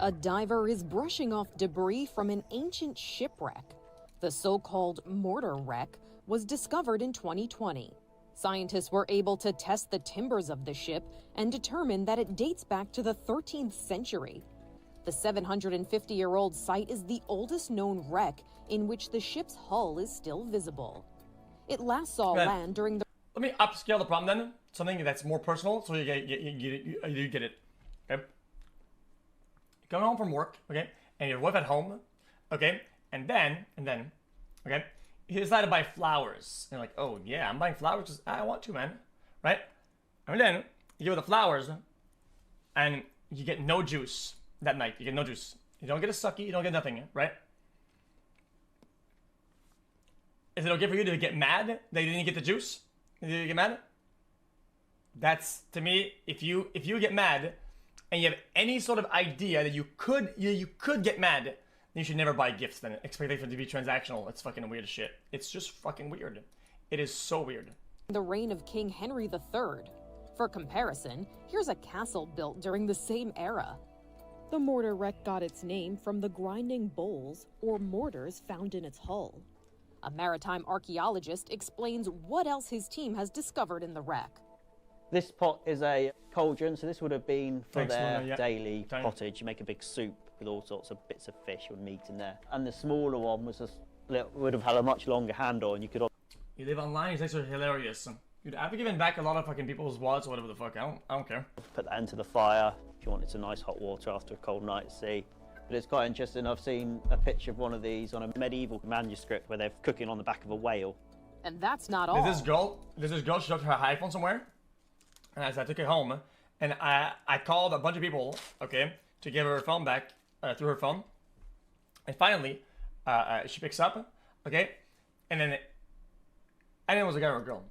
A diver is brushing off debris from an ancient shipwreck. The so-called mortar wreck was discovered in 2020. Scientists were able to test the timbers of the ship and determine that it dates back to the 13th century. The 750-year-old site is the oldest known wreck in which the ship's hull is still visible. It last saw land during the... Let me upscale the problem then. Something that's more personal, so you get it. Okay? Going home from work, okay? And your wife at home, okay? And then, okay? You decide to buy flowers. And you're like, oh yeah, I'm buying flowers because I want to, man. Right? And then, you give her the flowers, and you get no juice that night. You get no juice. You don't get a sucky, you don't get nothing, right? Is it okay for you to get mad that you didn't get the juice? Did you get mad? That's, to me, if you get mad and you have any sort of idea that you could get mad, then you should never buy gifts then. Expect it to be transactional. It's fucking weird as shit. It's just fucking weird. It is so weird. The reign of King Henry III. For comparison, here's a castle built during the same era. The mortar wreck got its name from the grinding bowls or mortars found in its hull. A maritime archaeologist explains what else his team has discovered in the wreck. This pot is a cauldron, so this would have been for their daily pottage. You make a big soup with all sorts of bits of fish or meat in there. And the smaller one was would have had a much longer handle, and you could... You live online, it's actually hilarious. Dude, I've given back a lot of fucking people's wallets or whatever the fuck. I don't care. Put that into the fire if you wanted some nice hot water after a cold night at sea. But it's quite interesting. I've seen a picture of one of these on a medieval manuscript where they're cooking on the back of a whale. And that's not all. There's this girl, she took her iPhone somewhere. And as I took it home, and I called a bunch of people, okay, to give her phone back through her phone. And finally, she picks up, okay, and then I didn't know it was a guy or a girl.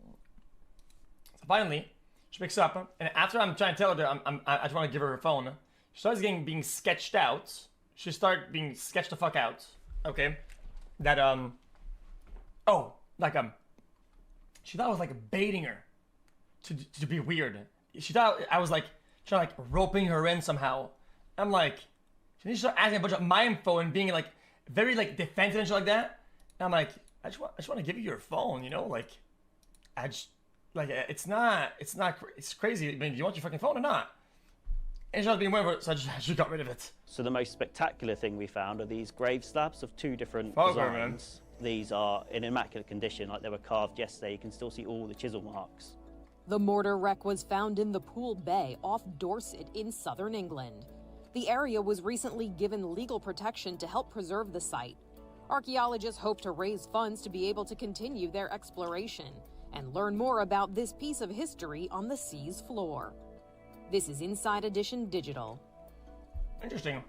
So finally, she picks up, and after I'm trying to tell her that I just want to give her her phone, she starts being sketched out. She started being sketched the fuck out, okay? That she thought I was like baiting her to be weird. She thought I was like trying to roping her in somehow. I'm like, she started asking a bunch of my info and being like very like defensive and shit like that. And I'm like, I just want to give you your phone, you know, like it's crazy. I mean, do you want your fucking phone or not? And she was being weird, so I just got rid of it. So the most spectacular thing we found are these grave slabs of two different designs. These are in immaculate condition, like they were carved yesterday. You can still see all the chisel marks. The mortar wreck was found in the Poole Bay off Dorset in southern England. The area was recently given legal protection to help preserve the site. Archaeologists hope to raise funds to be able to continue their exploration and learn more about this piece of history on the sea's floor. This is Inside Edition Digital. Interesting.